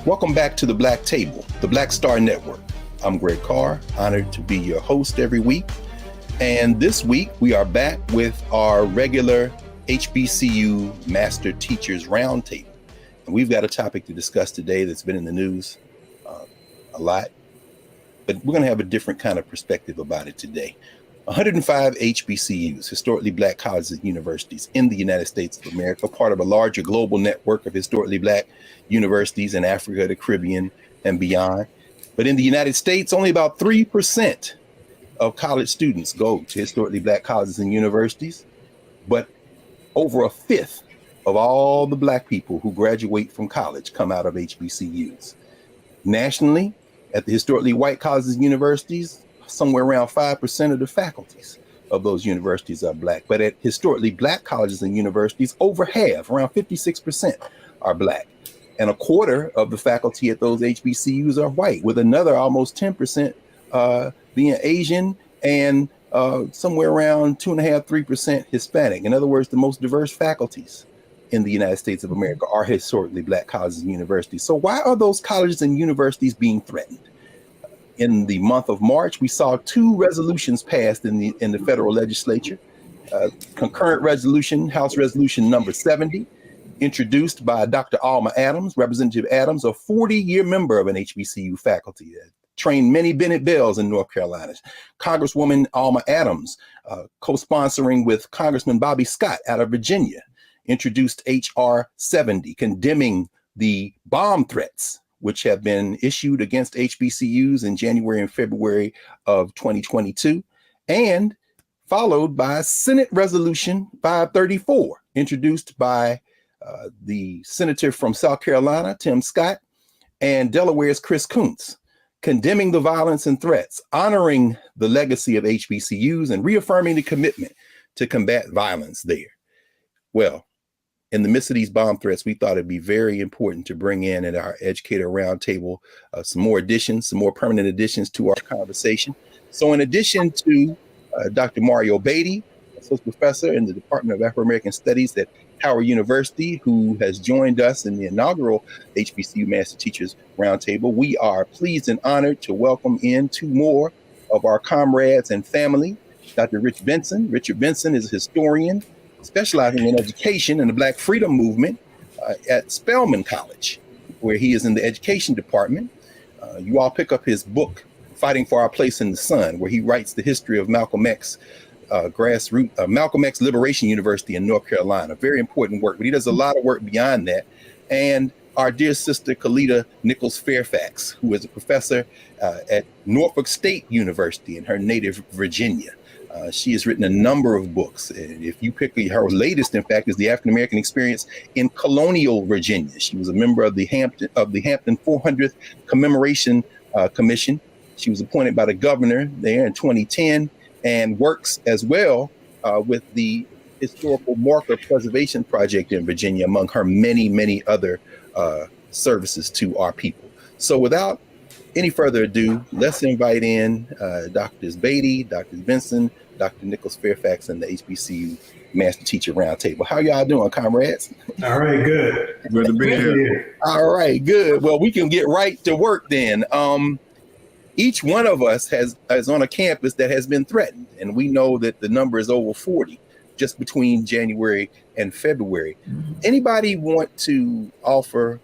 Welcome back to the Black Table, the Black Star Network. I'm Greg Carr, honored to be your host every week. And this week we are back with our regular HBCU Master Teachers Roundtable. And we've got a topic to discuss today that's been in the news a lot, but we're going to have a different kind of perspective about it today. 105 HBCUs, historically Black colleges and universities in the United States of America, part of a larger global network of historically Black universities in Africa, the Caribbean, and beyond. But in the United States, only about 3% of college students go to historically Black colleges and universities, but over a fifth of all the Black people who graduate from college come out of HBCUs. Nationally, at the historically white colleges and universities, somewhere around 5% of the faculties of those universities are Black. But at historically Black colleges and universities, over half, around 56%, are Black. And a quarter of the faculty at those HBCUs are white, with another almost 10% being Asian and somewhere around 2.5%, 3% Hispanic. In other words, the most diverse faculties in the United States of America are historically Black colleges and universities. So why are those colleges and universities being threatened? In the month of March, we saw 2 resolutions passed in the federal legislature. Concurrent resolution, House Resolution number 70, introduced by Dr. Alma Adams, Representative Adams, a 40-year member of an HBCU faculty that trained many Bennett Bells in North Carolina. Congresswoman Alma Adams, co-sponsoring with Congressman Bobby Scott out of Virginia, introduced H.R. 70, condemning the bomb threats which have been issued against HBCUs in January and February of 2022, and followed by Senate Resolution 534, introduced by the senator from South Carolina, Tim Scott, and Delaware's Chris Coons, condemning the violence and threats, honoring the legacy of HBCUs, and reaffirming the commitment to combat violence there. Well, in the midst of these bomb threats, we thought it'd be very important to bring in at our educator roundtable some more additions, some more permanent additions to our conversation. So in addition to Dr. Mario Beatty, associate professor in the Department of Afro-American Studies at Howard University, who has joined us in the inaugural HBCU Master Teachers Roundtable, we are pleased and honored to welcome in 2 more of our comrades and family. Dr. Richard Benson. Richard Benson is a historian specializing in education and the Black Freedom Movement at Spelman College, where he is in the education department. You all pick up his book, Fighting for Our Place in the Sun, where he writes the history of Malcolm X Malcolm X Liberation University in North Carolina. Very important work, but he does a lot of work beyond that. And our dear sister, Kalita Nichols Fairfax, who is a professor at Norfolk State University in her native Virginia. She has written a number of books. And if you pick her latest, in fact, is the African American Experience in Colonial Virginia. She was a member of the Hampton 400th Commemoration Commission. She was appointed by the governor there in 2010 and works as well with the Historical Marker Preservation Project in Virginia, among her many, many other services to our people. So without any further ado, let's invite in Drs. Beatty, Dr. Benson, Dr. Nichols Fairfax, and the HBCU Master Teacher Roundtable. How y'all doing, comrades? All right, good. Good to be here. All right, good. Well, we can get right to work then. Each one of us is on a campus that has been threatened, and we know that the number is over 40 just between January and February. Anybody want to offer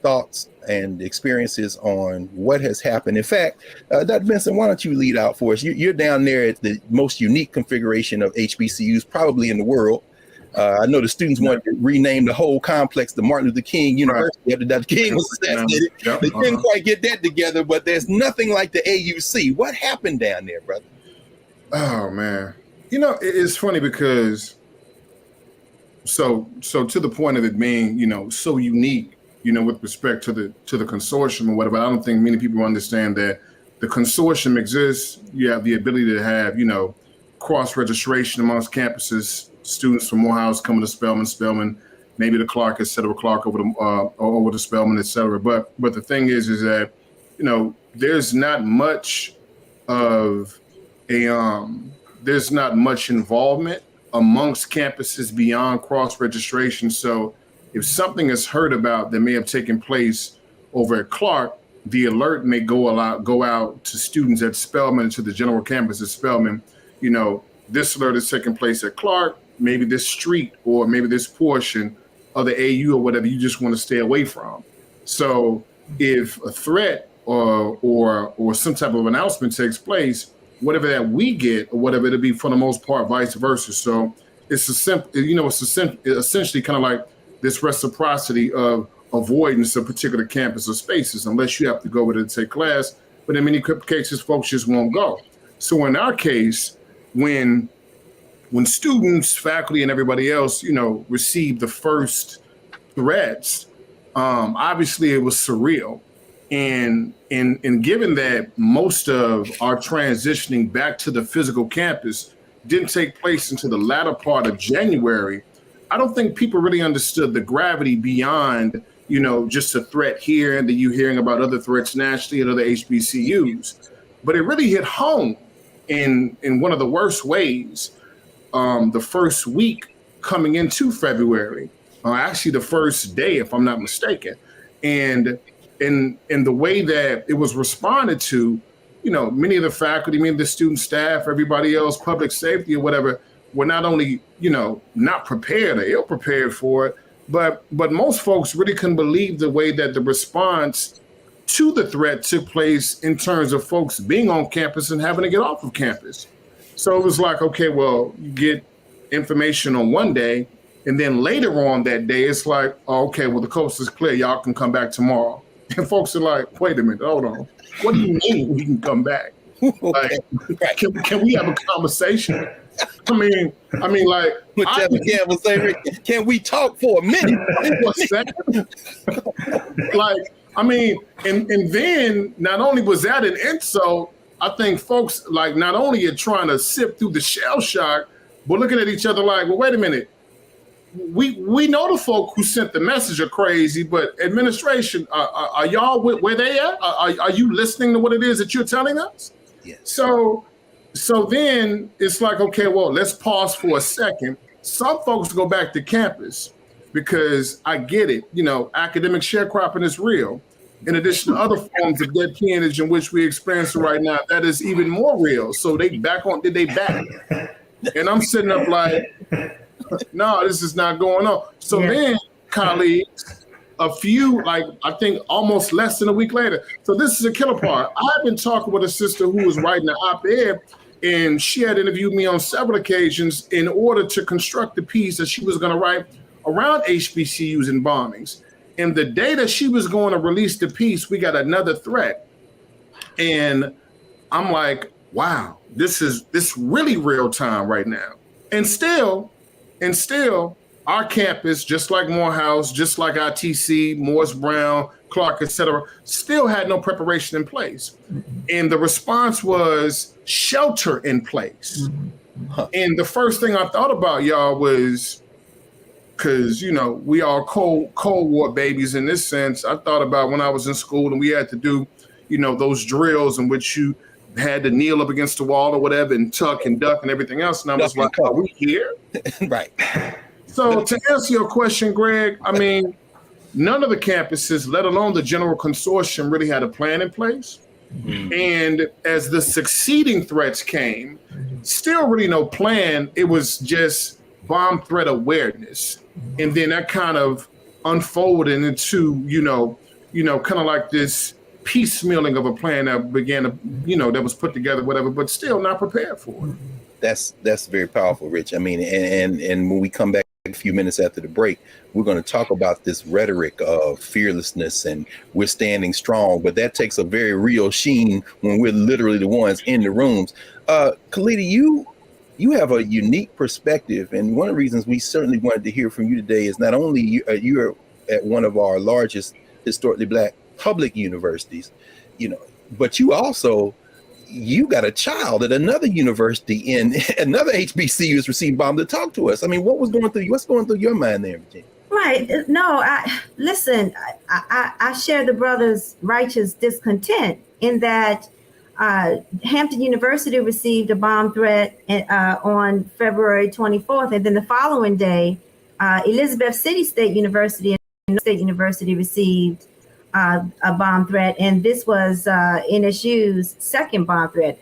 thoughts and experiences on what has happened? In fact, Dr. Benson, why don't you lead out for us? You're down there at the most unique configuration of HBCUs probably in the world. I know the students want to rename the whole complex the Martin Luther King University after Dr. King was assassinated. They couldn't quite get that together, but there's nothing like the AUC. What happened down there, brother? Oh, man. You know, it's funny because so to the point of it being, so unique, with respect to the consortium or whatever, I don't think many people understand that the consortium exists. You have the ability to have, cross-registration amongst campuses, students from Morehouse coming to Spelman, maybe the Clark, et cetera, Clark over to Spelman, et cetera. But the thing is that, there's not much of there's not much involvement amongst campuses beyond cross-registration. So if something is heard about that may have taken place over at Clark, the alert may go out to students at Spelman, to the general campus at Spelman. This alert is taking place at Clark, maybe this street or maybe this portion of the AU or whatever you just want to stay away from. So if a threat or some type of announcement takes place, whatever that we get or whatever, it'll be for the most part vice versa. So it's essentially kind of like this reciprocity of avoidance of particular campus or spaces, unless you have to go with it to take class. But in many cases, folks just won't go. So in our case, when students, faculty, and everybody else, received the first threats, obviously it was surreal. And given that most of our transitioning back to the physical campus didn't take place until the latter part of January, I don't think people really understood the gravity beyond, just a threat here and then you hearing about other threats nationally at other HBCUs. But it really hit home in one of the worst ways the first week coming into February, actually the first day, if I'm not mistaken. And in the way that it was responded to, many of the faculty, many of the student staff, everybody else, public safety or whatever, were not only, not prepared or ill prepared for it, but most folks really couldn't believe the way that the response to the threat took place in terms of folks being on campus and having to get off of campus. So it was like, okay, well, you get information on one day, and then later on that day, it's like, oh, okay, well, the coast is clear. Y'all can come back tomorrow. And folks are like, wait a minute, hold on. What do you mean we can come back? Okay. Like, can we have a conversation? I mean, like, whichever Campbell say, Rick, can we talk for a minute? What's that? Like, and then not only was that an insult, I think folks like not only are trying to sift through the shell shock, but looking at each other like, well, wait a minute. We know the folk who sent the message are crazy, but administration, are y'all where they at? Are you listening to what it is that you're telling us? Yes. So then it's like, okay, well, let's pause for a second. Some folks go back to campus because I get it. Academic sharecropping is real. In addition to other forms of dead peonage in which we experience right now, that is even more real. So they back. And I'm sitting up like, no, this is not going on. So then, colleagues, I think almost less than a week later. So this is a killer part. I've been talking with a sister who was writing an op-ed, and she had interviewed me on several occasions in order to construct the piece that she was going to write around HBCUs and bombings. And the day that she was going to release the piece, we got another threat. And I'm like, wow, this really real time right now. And still, our campus, just like Morehouse, just like ITC, Morris Brown, Clark, et cetera, still had no preparation in place. And the response was shelter in place. And the first thing I thought about, y'all, was, because, we are Cold War babies in this sense. I thought about when I was in school and we had to do, those drills in which you had to kneel up against the wall or whatever and tuck and duck and everything else. And I was like, are we here? Right. So to answer your question, Greg, none of the campuses, let alone the general consortium, really had a plan in place. Mm-hmm. And as the succeeding threats came, still really no plan. It was just bomb threat awareness. And then that kind of unfolded into, kind of like this piecemealing of a plan that began to, that was put together, whatever, but still not prepared for it. That's very powerful, Rich. And when we come back a few minutes after the break, we're going to talk about this rhetoric of fearlessness and we're standing strong, but that takes a very real sheen when we're literally the ones in the rooms. Khalida, you have a unique perspective, and one of the reasons we certainly wanted to hear from you today is not only you're at one of our largest historically Black public universities, but you got a child at another university in another HBCU is receiving bombs to talk to us. What's going through your mind there, Virginia? Right. No, I share the brother's righteous discontent in that Hampton University received a bomb threat on February 24th. And then the following day, Elizabeth City State University and State University received a bomb threat, and this was NSU's second bomb threat,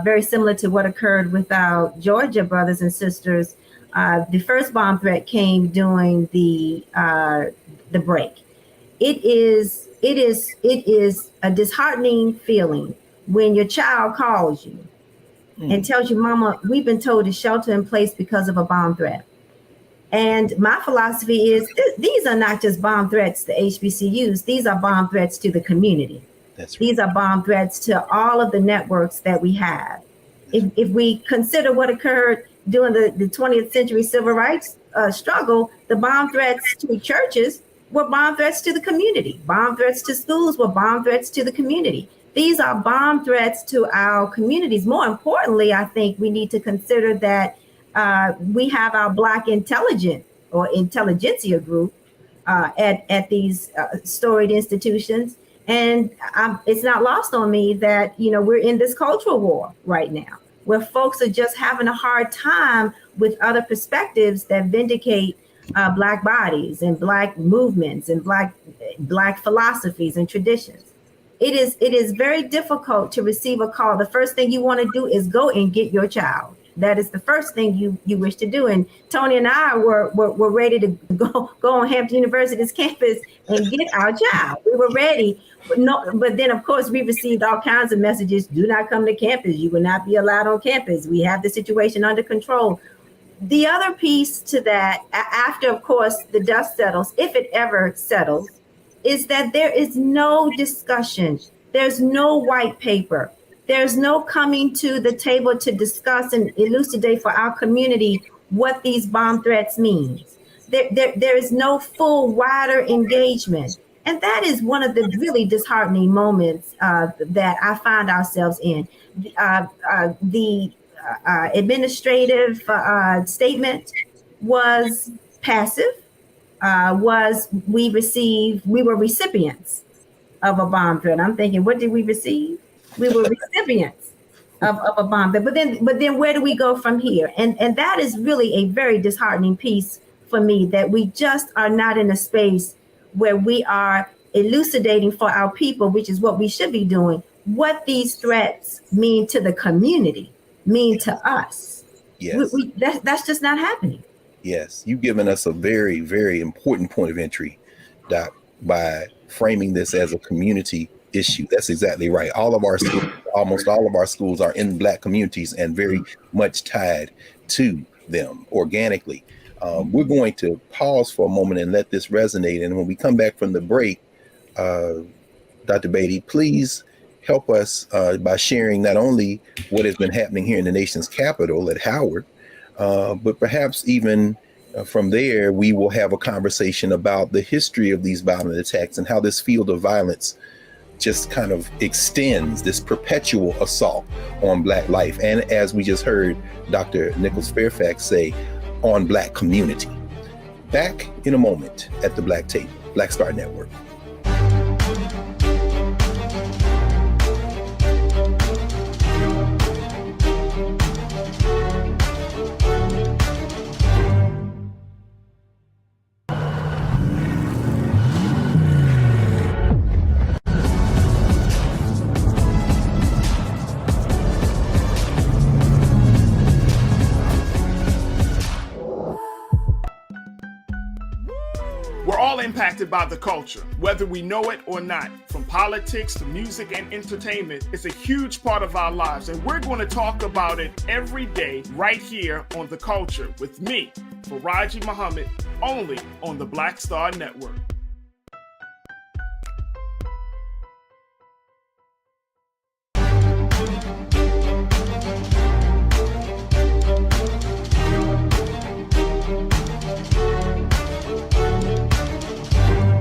very similar to what occurred with our Georgia brothers and sisters. The first bomb threat came during the break. It is a disheartening feeling when your child calls you and tells you, "Mama, we've been told to shelter in place because of a bomb threat." And my philosophy is these are not just bomb threats to HBCUs. These are bomb threats to the community. That's right. These are bomb threats to all of the networks that we have. If we consider what occurred during the 20th century civil rights struggle, the bomb threats to churches were bomb threats to the community. Bomb threats to schools were bomb threats to the community. These are bomb threats to our communities. More importantly, I think we need to consider that we have our Black intelligent or intelligentsia group at these storied institutions. And it's not lost on me that, we're in this cultural war right now, where folks are just having a hard time with other perspectives that vindicate Black bodies and Black movements and Black philosophies and traditions. It is very difficult to receive a call. The first thing you want to do is go and get your child. That is the first thing you wish to do. And Tony and I were ready to go on Hampton University's campus and get our child. We were ready. But then, of course, we received all kinds of messages. Do not come to campus. You will not be allowed on campus. We have the situation under control. The other piece to that, after, of course, the dust settles, if it ever settles, is that there is no discussion. There's no white paper. There's no coming to the table to discuss and elucidate for our community what these bomb threats mean. There is no full, wider engagement. And that is one of the really disheartening moments that I find ourselves in. The administrative statement was passive. We were recipients of a bomb threat. I'm thinking, what did we receive? We were recipients of a bomb threat. But then where do we go from here? And that is really a very disheartening piece for me, that we just are not in a space where we are elucidating for our people, which is what we should be doing, what these threats mean to the community, mean to us. Yes. That's just not happening. Yes, you've given us a very, very important point of entry, Doc, by framing this as a community issue. That's exactly right. Almost all of our schools are in Black communities and very much tied to them organically. We're going to pause for a moment and let this resonate. And when we come back from the break, Dr. Beatty, please help us by sharing not only what has been happening here in the nation's capital at Howard, but perhaps even from there, we will have a conversation about the history of these violent attacks and how this field of violence just kind of extends this perpetual assault on Black life. And as we just heard Dr. Nichols Fairfax say, on Black community. Back in a moment at the Black Table, Black Star Network. We're all impacted by the culture, whether we know it or not. From politics to music and entertainment, it's a huge part of our lives, and we're going to talk about it every day right here on The Culture with me, Faraji Muhammad, only on the Black Star Network.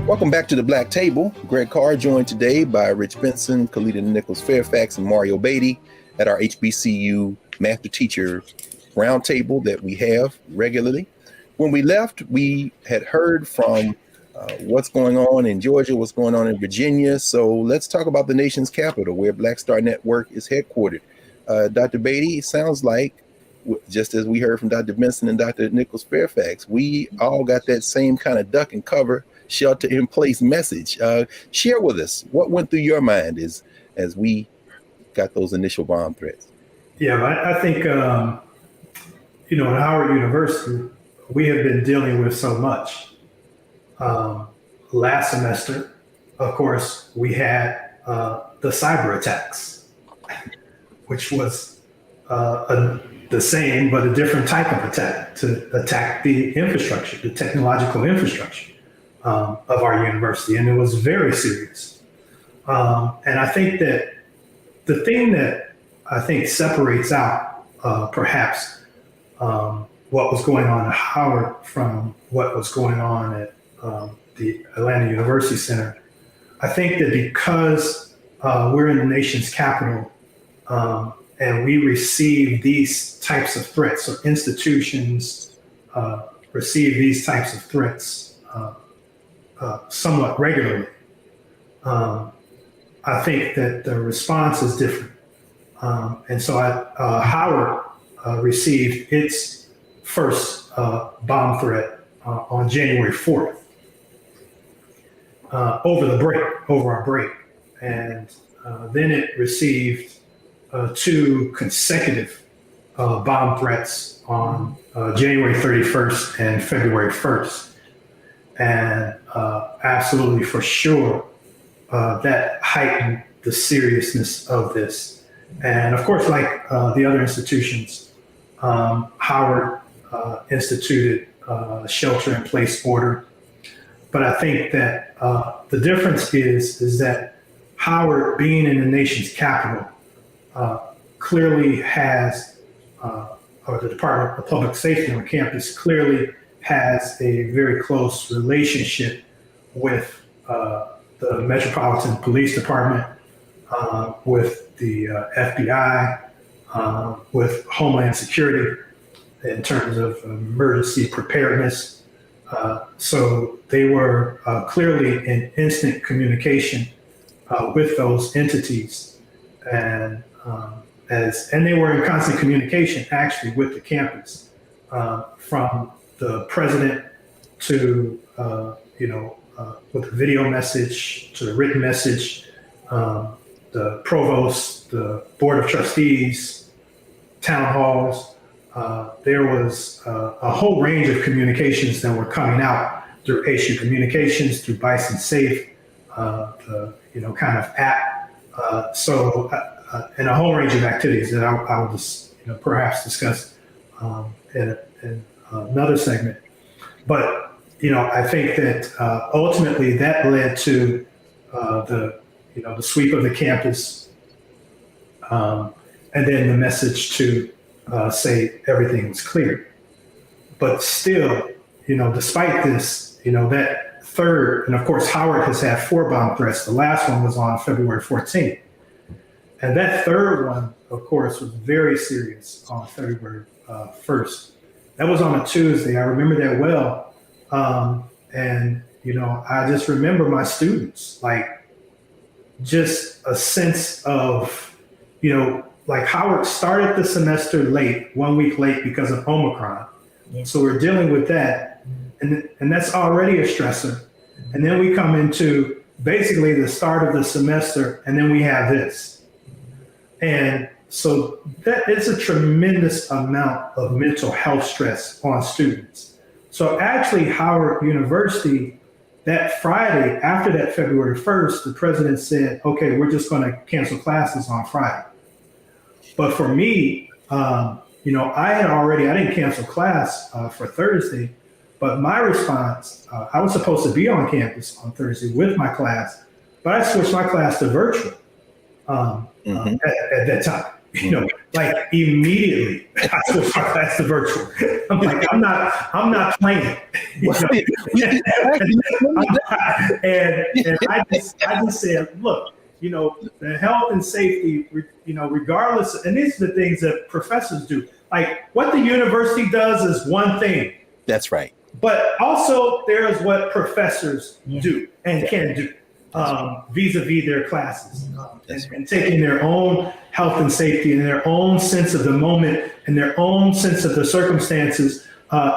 Welcome back to the Black Table. Greg Carr, joined today by Rich Benson, Kalita Nichols Fairfax, and Mario Beatty at our HBCU Master Teacher Roundtable that we have regularly. When we left, we had heard from what's going on in Georgia, what's going on in Virginia. So let's talk about the nation's capital, where Black Star Network is headquartered. Dr. Beatty, it sounds like, just as we heard from Dr. Benson and Dr. Nichols Fairfax, we all got that same kind of duck and cover shelter in place message. Share with us what went through your mind as we got those initial bomb threats. Yeah, I think, at Howard University, we have been dealing with so much. Last semester, of course, we had the cyber attacks, which was the same, but a different type of attack to attack the infrastructure, the technological infrastructure of our university. And it was very serious. And I think that the thing that I think separates out perhaps what was going on at Howard from what was going on at the Atlanta University Center, I think that because we're in the nation's capital, and we receive these types of threats, or institutions receive these types of threats somewhat regularly. I think that the response is different. And so Howard received its first bomb threat on January 4th over our break. And then it received 2 consecutive bomb threats on January 31st and February 1st. And absolutely for sure, that heightened the seriousness of this. And of course, like the other institutions, Howard instituted a shelter-in-place order. But I think that the difference is that Howard, being in the nation's capital, clearly has, or the Department of Public Safety on campus clearly has a very close relationship with the Metropolitan Police Department, with the FBI, with Homeland Security in terms of emergency preparedness. So they were clearly in instant communication with those entities, and they were in constant communication actually with the campus, from the president to with the video message to the written message, the provost, the board of trustees, town halls. There was a whole range of communications that were coming out through HU Communications, through Bison Safe, the kind of app. And a whole range of activities that I will just perhaps discuss in another segment. But I think that ultimately that led to the sweep of the campus, and then the message to say everything was clear. But still, despite this, that third, and of course Howard has had 4 bomb threats. The last one was on February 14th. And that third one, of course, was very serious on February 1st. That was on a Tuesday. I remember that well. And I just remember my students, like, just a sense of, like Howard started the semester late, 1 week late because of Omicron. Yeah. So we're dealing with that. And that's already a stressor. And then we come into basically the start of the semester, and then we have this. And so that it's a tremendous amount of mental health stress on students. So actually Howard University, that Friday after that February 1st, the president said, okay, we're just going to cancel classes on Friday. But for me, I didn't cancel class for Thursday, but my response, I was supposed to be on campus on Thursday with my class, but I switched my class to virtual at that time. Like immediately, I switched my class to virtual. I'm like, I'm not playing. And I just said, look, the health and safety, regardless, and these are the things that professors do. Like what the university does is one thing. That's right. But also there's what professors do and can do vis-a-vis their classes, and taking their own health and safety and their own sense of the moment and their own sense of the circumstances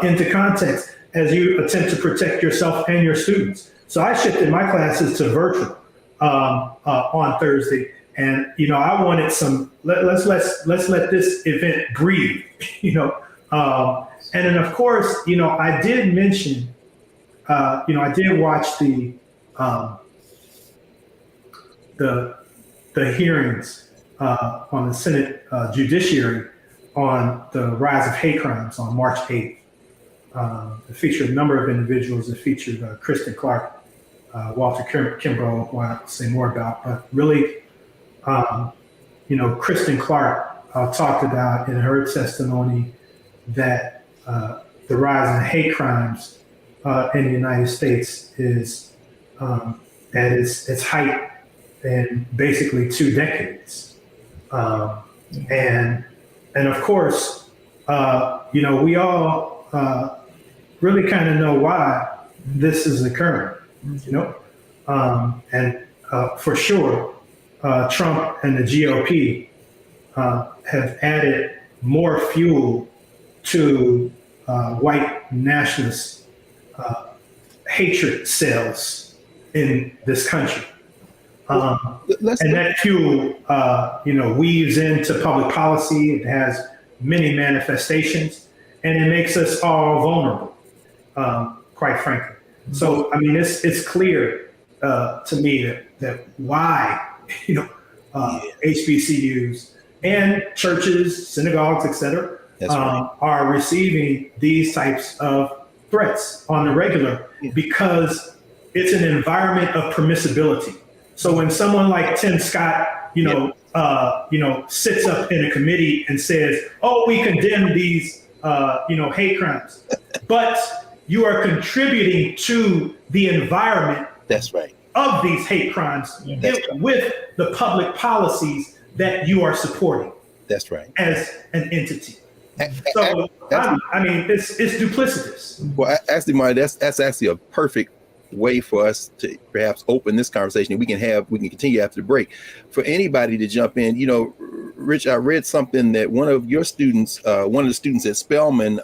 into context as you attempt to protect yourself and your students. So I shifted my classes to virtual on Thursday, and I wanted some. Let's let this event breathe. And then of course, I did mention, I did watch the hearings on the Senate Judiciary on the rise of hate crimes on March 8th. It featured a number of individuals. It featured Kristen Clark, Walter Kimbrough, who I'll say more about. But really, Kristen Clark talked about in her testimony that the rise in hate crimes in the United States is at its height in basically 2 decades. And of course, we all really kind of know why this is occurring, and for sure, Trump and the GOP have added more fuel to white nationalist hatred cells in this country. And that fuel, weaves into public policy. It has many manifestations, and it makes us all vulnerable, quite frankly. So, I mean, it's clear to me that why, HBCUs and churches, synagogues, et cetera, are receiving these types of threats on the regular, because it's an environment of permissibility. So when someone like Tim Scott, sits up in a committee and says, "Oh, we condemn these, hate crimes," but you are contributing to the environment. That's right. Of these hate crimes with the public policies that you are supporting. That's right. As an entity. So it's duplicitous. Well, actually, Marty, that's actually a perfect way for us to perhaps open this conversation. We can continue after the break. For anybody to jump in, Rich, I read something that one of the students at Spelman,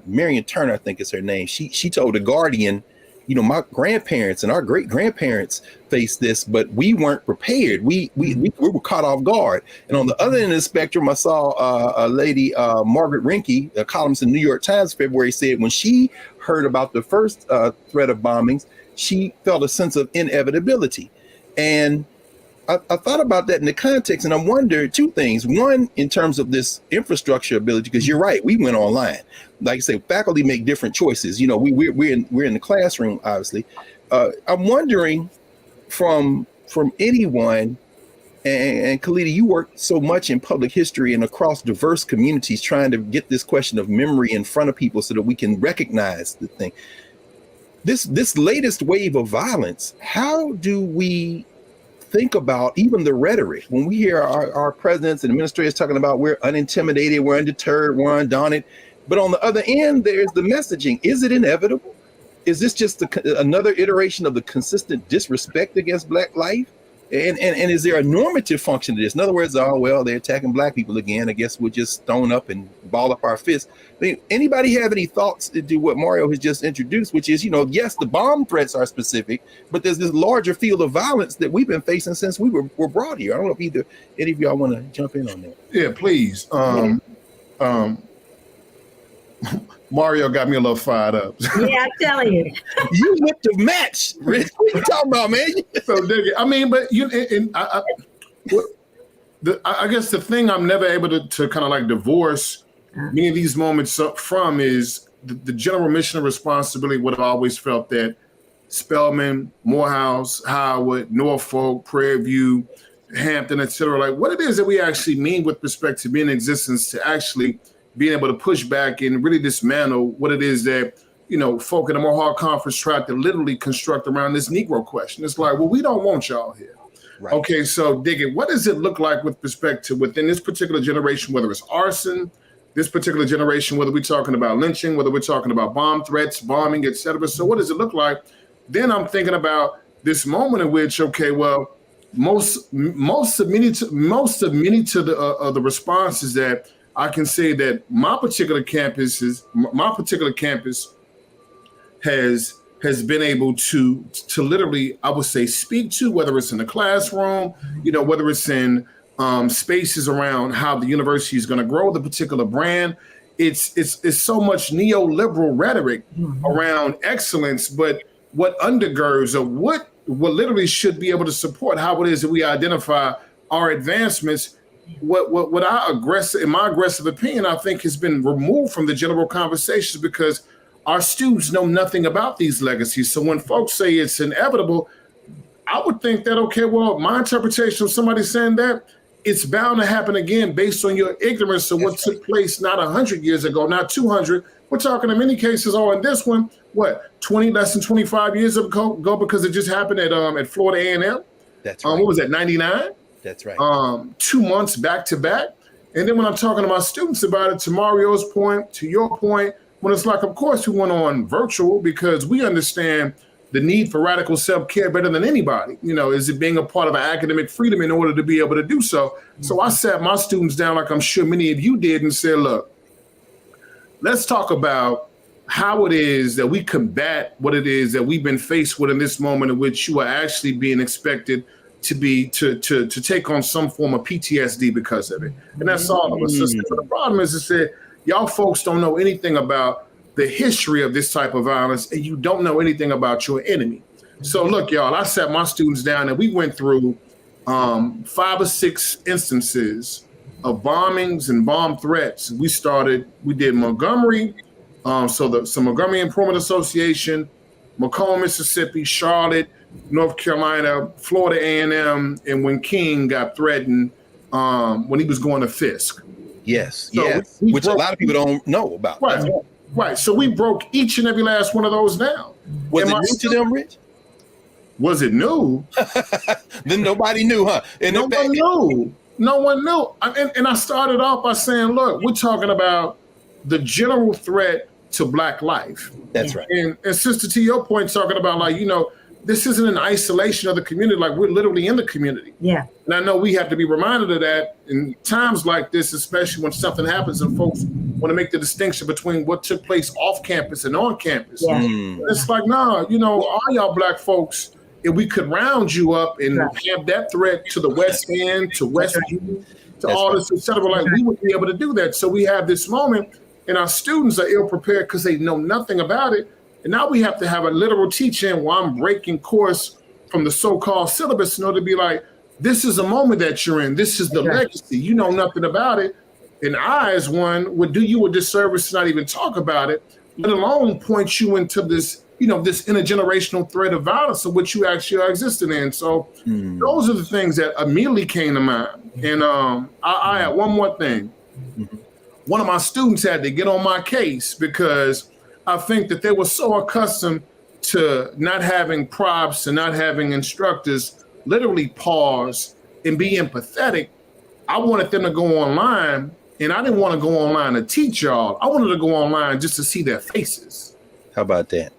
Marion Turner, I think is her name. She told The Guardian, my grandparents and our great grandparents faced this, but we weren't prepared. We were caught off guard. And on the other end of the spectrum, I saw a lady, Margaret Rinke, a columnist in the New York Times, February, said when she heard about the first threat of bombings, she felt a sense of inevitability. And I thought about that in the context, and I wondered 2 things. One, in terms of this infrastructure ability, because you're right, we went online. Like I say, faculty make different choices. We're in the classroom, obviously. I'm wondering from anyone, and Khalida, you work so much in public history and across diverse communities, trying to get this question of memory in front of people so that we can recognize the thing. This latest wave of violence, how do we think about even the rhetoric when we hear our presidents and administrators talking about we're unintimidated, we're undeterred, we're undaunted, but on the other end there's the messaging? Is it inevitable? Is this just another iteration of the consistent disrespect against Black life? And is there a normative function to this? In other words, they're attacking Black people again. I guess we'll just stone up and ball up our fists. I mean, anybody have any thoughts to do what Mario has just introduced, which is, yes, the bomb threats are specific, but there's this larger field of violence that we've been facing since we were brought here. I don't know if any of y'all want to jump in on that. Yeah, please. Mario got me a little fired up. Yeah, I'm telling you. You lit the match, Rich. What you talking about, man? So, I mean, but I guess the thing I'm never able to kind of like divorce many of these moments from is the general mission and responsibility. What I've always felt that Spelman, Morehouse, Howard, Norfolk, Prairie View, Hampton, etc., like what it is that we actually mean with respect to being in existence, to actually being able to push back and really dismantle what it is that, folk in the Mohawk Conference tried to literally construct around this Negro question. It's like, well, we don't want y'all here. Right. Okay, so dig it. What does it look like with respect to within this particular generation, whether it's arson, this particular generation, whether we're talking about lynching, whether we're talking about bomb threats, bombing, et cetera. So what does it look like? Then I'm thinking about this moment in which, okay, well, most of many to the responses that I can say that my particular campus has has been able to literally, I would say, speak to, whether it's in the classroom, whether it's in spaces around how the university is going to grow the particular brand. It's so much neoliberal rhetoric around excellence, but what undergirds or what literally should be able to support how it is that we identify our advancements. What in my aggressive opinion, I think has been removed from the general conversations because our students know nothing about these legacies. So when folks say it's inevitable, I would think that, okay, well, my interpretation of somebody saying that, it's bound to happen again based on your ignorance of what took place not 100 years ago, not 200. We're talking in many cases, in this one, less than 25 years ago, because it just happened at Florida A&M. That's right. What was that, 99? That's right. 2 months back to back. And then when I'm talking to my students about it, to Mario's point, to your point, when it's like, of course, we went on virtual because we understand the need for radical self-care better than anybody, is it being a part of our academic freedom in order to be able to do so. So I sat my students down, like I'm sure many of you did, and said, look, let's talk about how it is that we combat what it is that we've been faced with in this moment in which you are actually being expected to take on some form of PTSD because of it. And that's all of us. So the problem is, y'all folks don't know anything about the history of this type of violence, and you don't know anything about your enemy. So look, y'all, I sat my students down and we went through 5 or 6 instances of bombings and bomb threats. We did Montgomery, so Montgomery Improvement Association, Macomb, Mississippi, Charlotte, North Carolina, Florida A&M, and when King got threatened when he was going to Fisk. Yes, so yes, which a lot of people don't know about. Right. So we broke each and every last one of those down. Was it new to them, Rich? Was it new? Then nobody knew, huh? And no one knew. No one knew. And I started off by saying, look, we're talking about the general threat to Black life. That's right. And sister, to your point, talking about this isn't an isolation of the community. Like, we're literally in the community. Yeah. And I know we have to be reminded of that in times like this, especially when something happens and folks want to make the distinction between what took place off campus and on campus. Yeah. It's like, all y'all Black folks, if we could round you up and have that threat to the West End, to West View, to all this, et cetera, like we would be able to do that. So we have this moment, and our students are ill prepared because they know nothing about it. And now we have to have a literal teaching where I'm breaking course from the so-called syllabus in order to be like, this is a moment that you're in. This is the legacy. You know nothing about it. And I, as one, would do you a disservice to not even talk about it, let alone point you into this, this intergenerational threat of violence of which you actually are existing in. So those are the things that immediately came to mind. And I had one more thing. One of my students had to get on my case because I think that they were so accustomed to not having props and not having instructors literally pause and be empathetic. I wanted them to go online, and I didn't want to go online to teach y'all. I wanted to go online just to see their faces. How about that?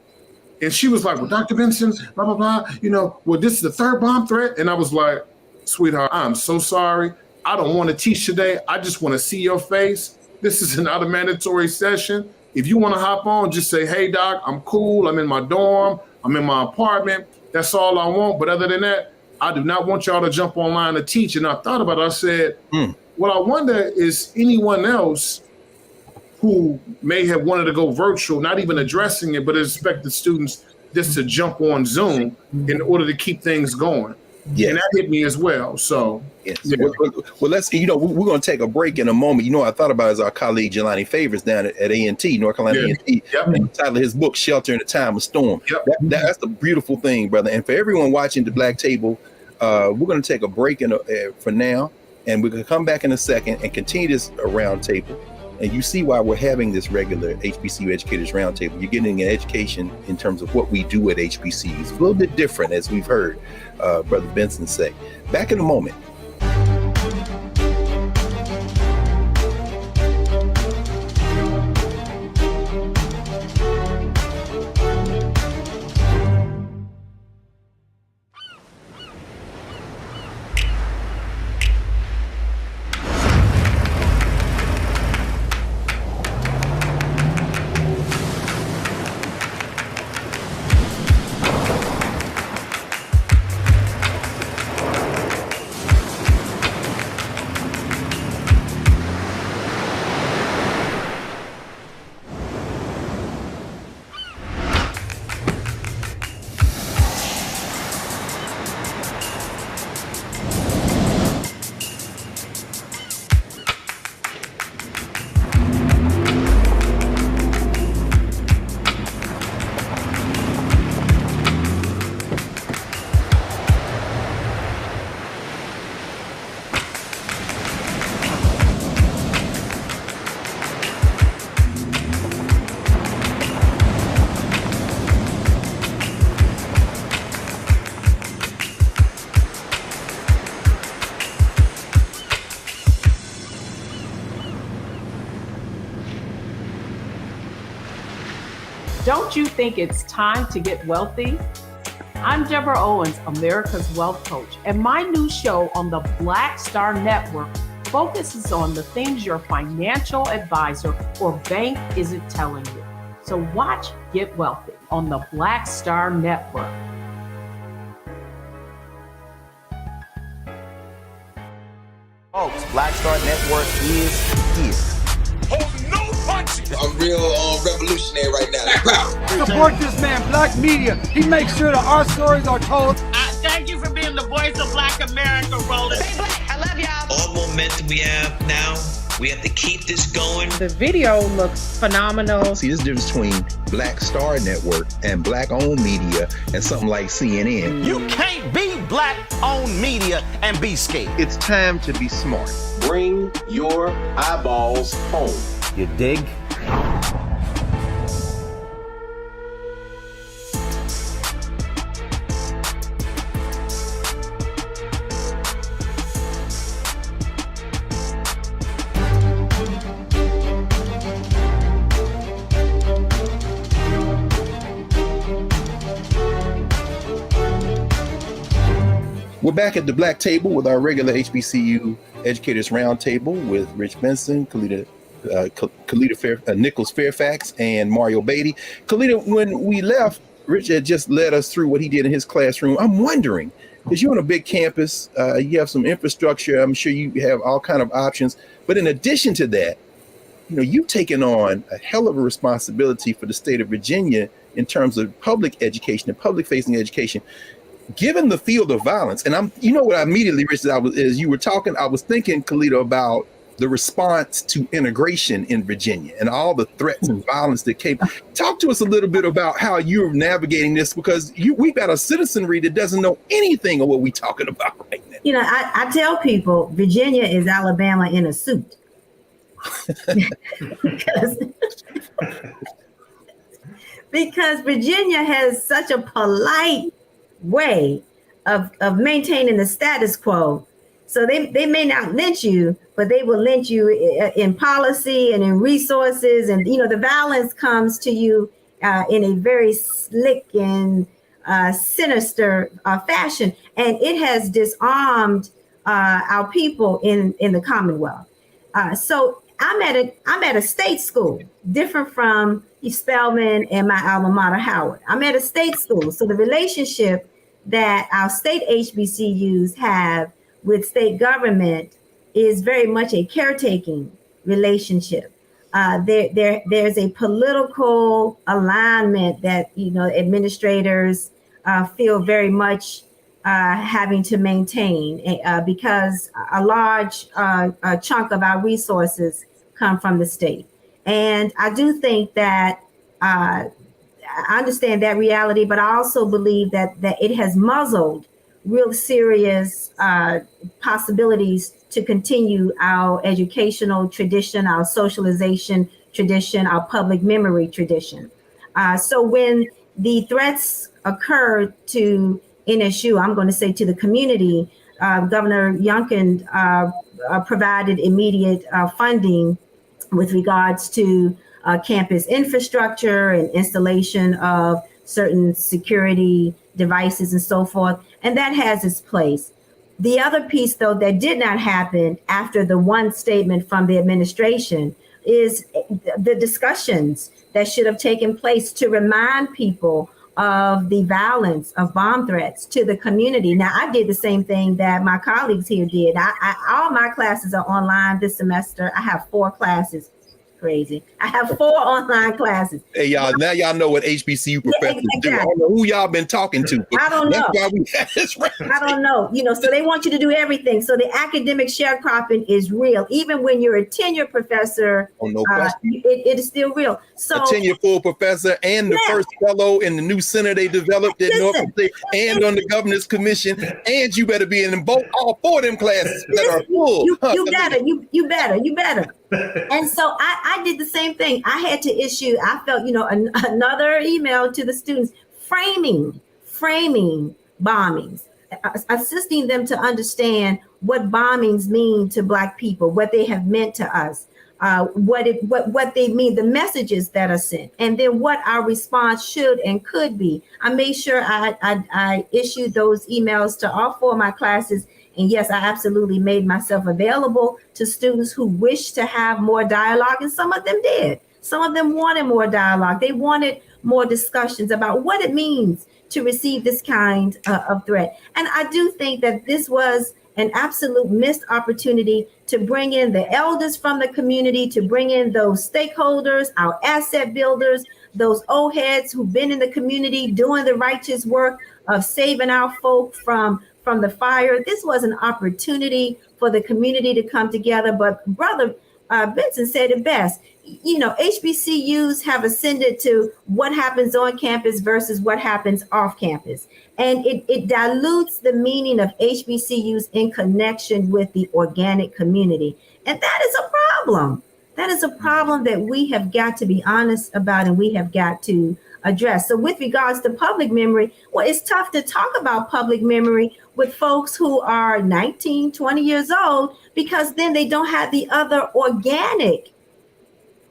And she was like, well, Dr. Benson, blah, blah, blah, well, this is the 3rd bomb threat. And I was like, sweetheart, I'm so sorry. I don't want to teach today. I just want to see your face. This is not a mandatory session. If you want to hop on, just say, hey, doc, I'm cool. I'm in my dorm. I'm in my apartment. That's all I want. But other than that, I do not want y'all to jump online to teach. And I thought about it. I said, well, I wonder is anyone else who may have wanted to go virtual, not even addressing it, but expected students just to jump on Zoom in order to keep things going. Yes. And that hit me as well. So, yes. Well, let's, we're going to take a break in a moment. I thought about as our colleague Jelani Favors down at A&T, North Carolina A&T, the title of his book, Shelter in a Time of Storm. That's the beautiful thing, brother. And for everyone watching the Black Table, we're going to take a break for now, and we're going to come back in a second and continue this round table. And you see why we're having this regular HBCU Educators Roundtable. You're getting an education in terms of what we do at HBCUs. It's a little bit different, as we've heard Brother Benson say. Back in a moment. Don't you think it's time to get wealthy? I'm Deborah Owens, America's Wealth Coach, and my new show on the Black Star Network focuses on the things your financial advisor or bank isn't telling you. So watch Get Wealthy on the Black Star Network. Folks, Black Star Network is here. Oh, no punches! I'm real revolutionary right now. Support this man, Black Media. He makes sure that our stories are told. Thank you for being the voice of Black America, Roland. Stay black. I love y'all. All momentum we have now, we have to keep this going. The video looks phenomenal. See, this difference between Black Star Network and Black-owned media and something like CNN. You can't be Black-owned media and be scared. It's time to be smart. Bring your eyeballs home. You dig? We're back at the Black Table with our regular HBCU Educators Roundtable with Rich Benson, Nichols Fairfax, and Mario Beatty. Kalita, when we left, Rich had just led us through what he did in his classroom. I'm wondering, because you're on a big campus, you have some infrastructure, I'm sure you have all kind of options. But in addition to that, you've taken on a hell of a responsibility for the state of Virginia in terms of public education and public-facing education. Given the field of violence, and what I immediately, Rich, as you were talking, I was thinking, Kalita, about the response to integration in Virginia and all the threats and violence that came. Talk to us a little bit about how you're navigating this, because we've got a citizenry that doesn't know anything of what we're talking about right now. I tell people Virginia is Alabama in a suit. because Virginia has such a polite way of maintaining the status quo. So they may not lynch you, but they will lynch you in policy and in resources. And, the violence comes to you in a very slick and sinister fashion. And it has disarmed our people in the Commonwealth. So I'm at a state school, different from Spelman and my alma mater, Howard. I'm at a state school. So the relationship that our state HBCUs have with state government is very much a caretaking relationship. There's a political alignment that, administrators feel very much having to maintain because a large chunk of our resources come from the state. And I do think that I understand that reality, but I also believe that it has muzzled real serious possibilities to continue our educational tradition, our socialization tradition, our public memory tradition. So when the threats occurred to NSU, I'm going to say to the community, Governor Youngkin provided immediate funding with regards to campus infrastructure and installation of certain security devices and so forth. And that has its place. The other piece, though, that did not happen after the one statement from the administration is the discussions that should have taken place to remind people of the violence of bomb threats to the community. Now, I did the same thing that my colleagues here did. All my classes are online this semester. I have 4 classes. Crazy. I have 4 online classes. Hey, y'all, now y'all know what HBCU professors do. I don't know who y'all been talking to. I don't know. That's why we have this round. I don't know. So they want you to do everything. So the academic sharecropping is real. Even when you're a tenured professor, no question. It is still real. So a tenured full professor and the first fellow in the new center they developed at Norfolk State and on the governor's commission. And you better be in all 4 of them classes that are full. You better. And so I did the same thing. I had to issue, I felt, another email to the students framing bombings, assisting them to understand what bombings mean to Black people, what they have meant to us. what they mean, the messages that are sent, and then what our response should and could be. I made sure I issued those emails to all 4 of my classes. And yes, I absolutely made myself available to students who wished to have more dialogue, and some of them did. Some of them wanted more dialogue. They wanted more discussions about what it means to receive this kind of threat. And I do think that this was an absolute missed opportunity to bring in the elders from the community, to bring in those stakeholders, our asset builders, those old heads who've been in the community doing the righteous work of saving our folk from the fire. This was an opportunity for the community to come together. But Brother Benson said it best. You know, HBCUs have ascended to what happens on campus versus what happens off campus. And it dilutes the meaning of HBCUs in connection with the organic community. And that is a problem. That is a problem that we have got to be honest about, and we have got to address. So with regards to public memory, well, it's tough to talk about public memory with folks who are 19, 20 years old, because then they don't have the other organic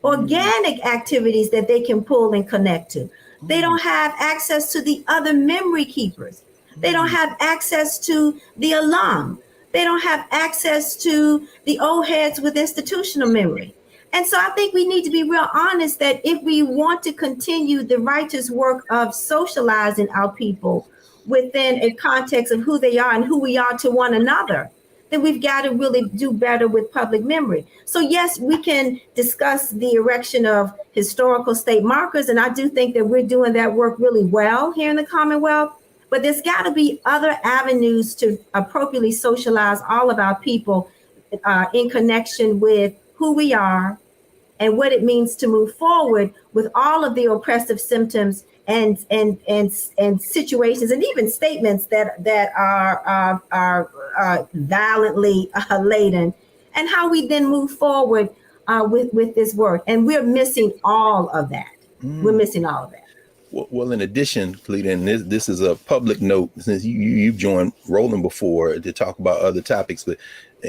activities that they can pull and connect to. They don't have access to the other memory keepers. They don't have access to the alum. They don't have access to the old heads with institutional memory. And so I think we need to be real honest that if we want to continue the righteous work of socializing our people within a context of who they are and who we are to one another, then we've got to really do better with public memory. So yes, we can discuss the erection of historical state markers, and I do think that we're doing that work really well here in the Commonwealth, but there's got to be other avenues to appropriately socialize all of our people in connection with who we are and what it means to move forward with all of the oppressive symptoms and situations and even statements that are violently laden, and how we then move forward with this work. And we're missing all of that. We're missing all of that. Well, in addition, Cleta, and this is a public note, since you've joined Roland before to talk about other topics, but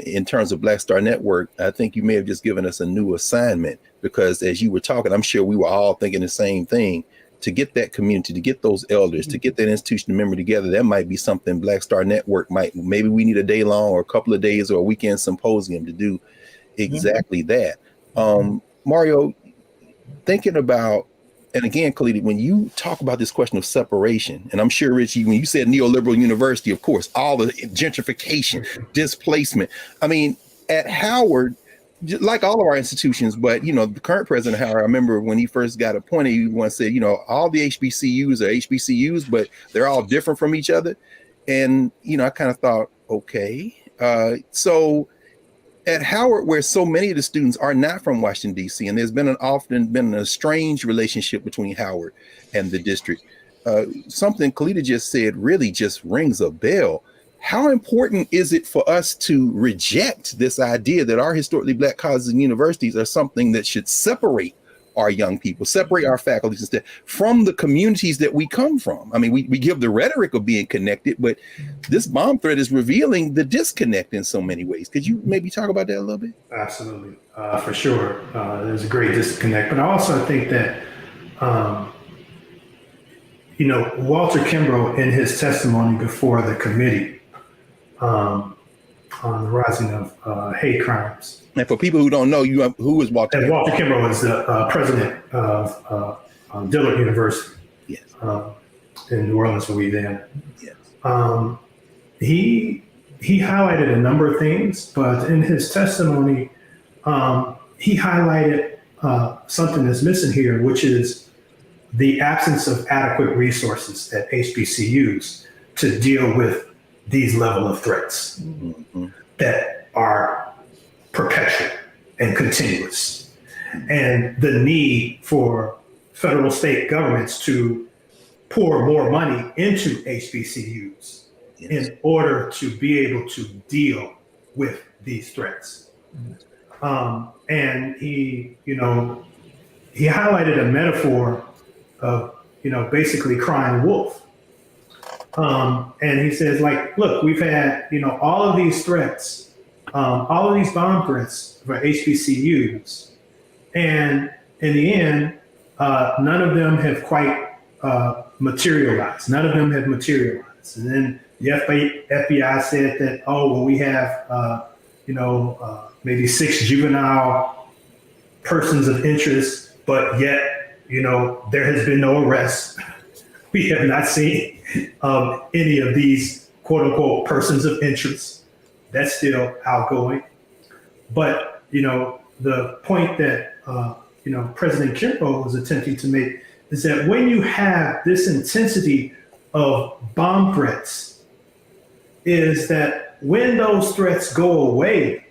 in terms of Black Star Network, I think you may have just given us a new assignment, because as you were talking, I'm sure we were all thinking the same thing. To get that community, to get those elders, to get that institutional memory together, that might be something Black Star Network maybe we need a day long or a couple of days or a weekend symposium to do exactly that. Mario, thinking about, and again, Khalid, when you talk about this question of separation, and I'm sure, Richie, when you said neoliberal university, of course, all the gentrification, displacement. I mean, at Howard, like all of our institutions, but, you know, the current president of Howard, I remember when he first got appointed, he once said, you know, all the HBCUs are HBCUs, but they're all different from each other. And, you know, I kind of thought, okay. So at Howard, where so many of the students are not from Washington, D.C., and there's often been a strange relationship between Howard and the district, something Khalida just said really just rings a bell. How important is it for us to reject this idea that our historically Black colleges and universities are something that should separate our young people, separate our faculties instead from the communities that we come from? I mean, we give the rhetoric of being connected, but this bomb threat is revealing the disconnect in so many ways. Could you maybe talk about that a little bit? Absolutely, for sure. There's a great disconnect, but I also think that, you know, Walter Kimbrough in his testimony before the committee on the rising of hate crimes. And for people who don't know, who is Walter? And Walter Kimbrough is the president of Dillard University, yes, in New Orleans, Louisiana. Yes. He highlighted a number of things, but in his testimony, he highlighted something that's missing here, which is the absence of adequate resources at HBCUs to deal with these level of threats that are perpetual and continuous, and the need for federal state governments to pour more money into HBCUs in order to be able to deal with these threats. And he highlighted a metaphor of, basically crying wolf. And he says, like, look, we've had, all of these threats, all of these bomb threats for HBCUs, And in the end, none of them have quite materialized. None of them have materialized. And then the FBI said that, oh, well, we have, maybe 6 juvenile persons of interest, but yet, there has been no arrest. We have not seen any of these quote unquote persons of interest. That's still outgoing. But, the point that, President Kimbo was attempting to make is that when you have this intensity of bomb threats, is that when those threats go away,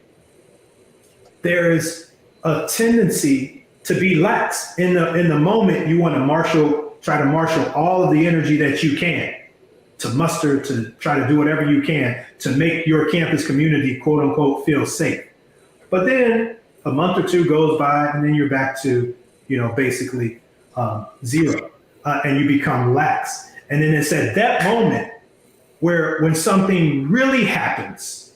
there is a tendency to be lax. In the moment, you want to try to marshal all of the energy that you can to muster, to try to do whatever you can to make your campus community, quote unquote, feel safe. But then a month or two goes by and then you're back to, basically zero, and you become lax. And then it's at that moment when something really happens,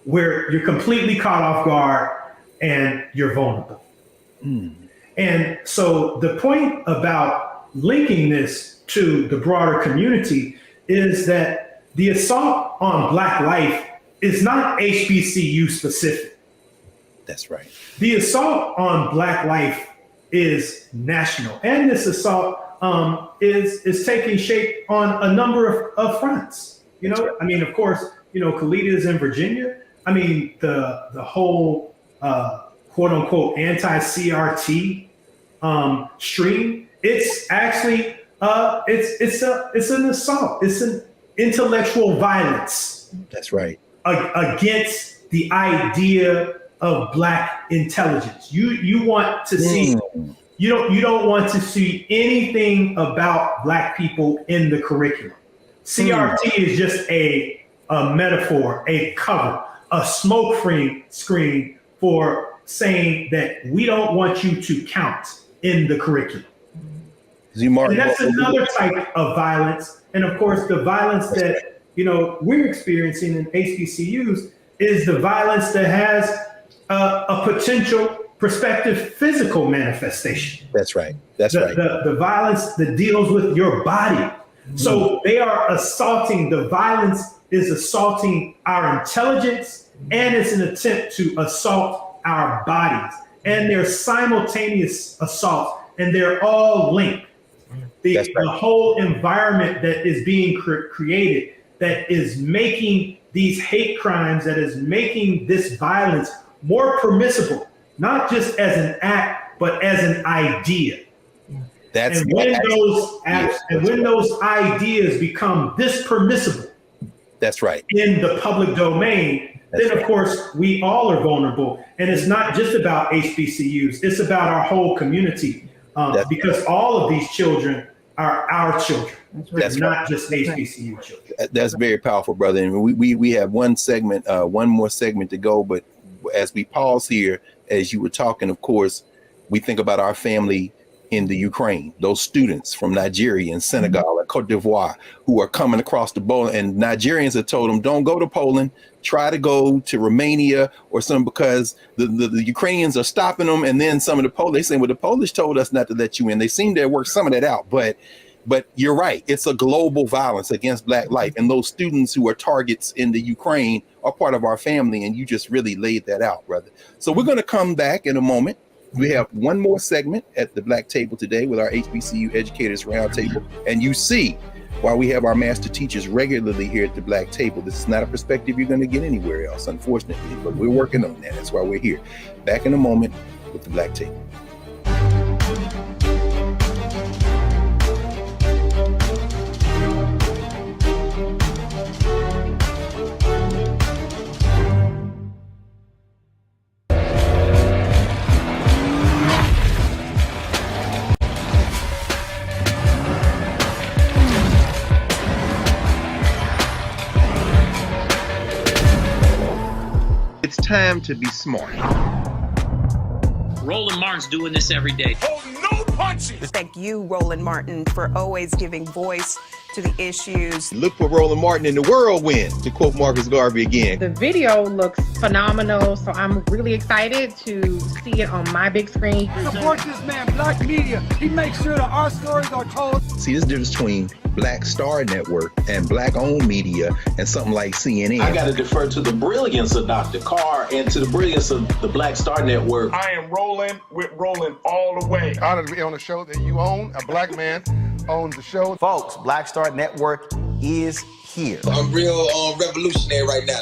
where you're completely caught off guard and you're vulnerable. And so the point about linking this to the broader community is that the assault on Black life is not HBCU specific. That's right. The assault on Black life is national. And this assault is taking shape on a number of fronts. Right. I mean, of course, Kalita is in Virginia. I mean, the whole quote unquote anti-CRT stream, it's actually it's an assault. It's an intellectual violence. That's right. Against the idea of Black intelligence. You want to see you don't want to see anything about Black people in the curriculum. CRT is just a metaphor, a cover, a smoke screen for saying that we don't want you to count in the curriculum. And that's another type of violence. And of course, the violence that we're experiencing in HBCUs is the violence that has a potential prospective physical manifestation. That's right. That's right. The violence that deals with your body. So they are assaulting, the violence is assaulting our intelligence, and it's an attempt to assault our bodies. And they're simultaneous assaults, and they're all linked. The whole environment that is being created, that is making these hate crimes, that is making this violence more permissible, not just as an act, but as an idea. When those ideas become this permissible, that's right, in the public domain, then of course we all are vulnerable. And it's not just about HBCUs; it's about our whole community, because all of these children are our children. That's not just HBCU children. That's very powerful, brother. And we have one more segment to go. But as we pause here, as you were talking, of course, we think about our family in the Ukraine, those students from Nigeria and Senegal and Cote d'Ivoire who are coming across the border, and Nigerians have told them, don't go to Poland, try to go to Romania or something, because the Ukrainians are stopping them. And then some of the Polish, they say, well, the Polish told us not to let you in. They seem to have worked some of that out, but you're right. It's a global violence against Black life. And those students who are targets in the Ukraine are part of our family. And you just really laid that out, brother. So we're going to come back in a moment. We have one more segment at the Black Table today with our HBCU Educators Roundtable. And you see why we have our master teachers regularly here at the Black Table. This is not a perspective you're going to get anywhere else, unfortunately, but we're working on that. That's why we're here. Back in a moment with the Black Table. It's time to be smart. Roland Martin's doing this every day. Oh, no punching! Thank you, Roland Martin, for always giving voice to the issues. Look for Roland Martin in the whirlwind, to quote Marcus Garvey again. The video looks phenomenal, so I'm really excited to see it on my big screen. Support this man, Black Media. He makes sure that our stories are told. See, there's a difference between Black Star Network and Black-owned media and something like CNN. I got to defer to the brilliance of Dr. Carr and to the brilliance of the Black Star Network. I am rolling with Roland all the way. Honored to be on a show that you own. A black man owns the show. Folks, Black Star Network is here. I'm real revolutionary right now.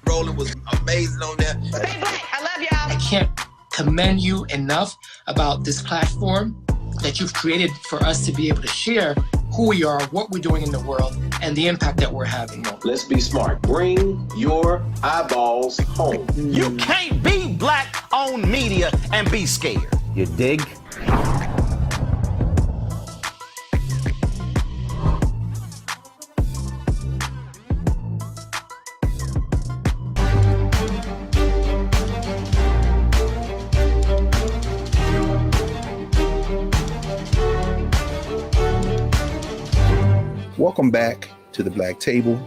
Roland was amazing on that. Stay black. I love y'all. I can't commend you enough about this platform that you've created for us to be able to share who we are, what we're doing in the world, and the impact that we're having. Let's be smart. Bring your eyeballs home. You can't be Black-owned media and be scared. You dig? Welcome back to the Black Table.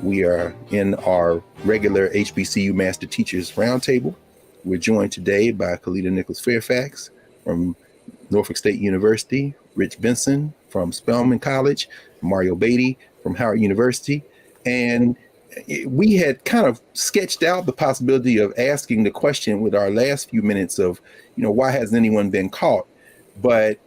We are in our regular HBCU Master Teachers Roundtable. We're joined today by Kalita Nichols Fairfax from Norfolk State University, Rich Benson from Spelman College, Mario Beatty from Howard University. And we had kind of sketched out the possibility of asking the question with our last few minutes of, why hasn't anyone been caught? But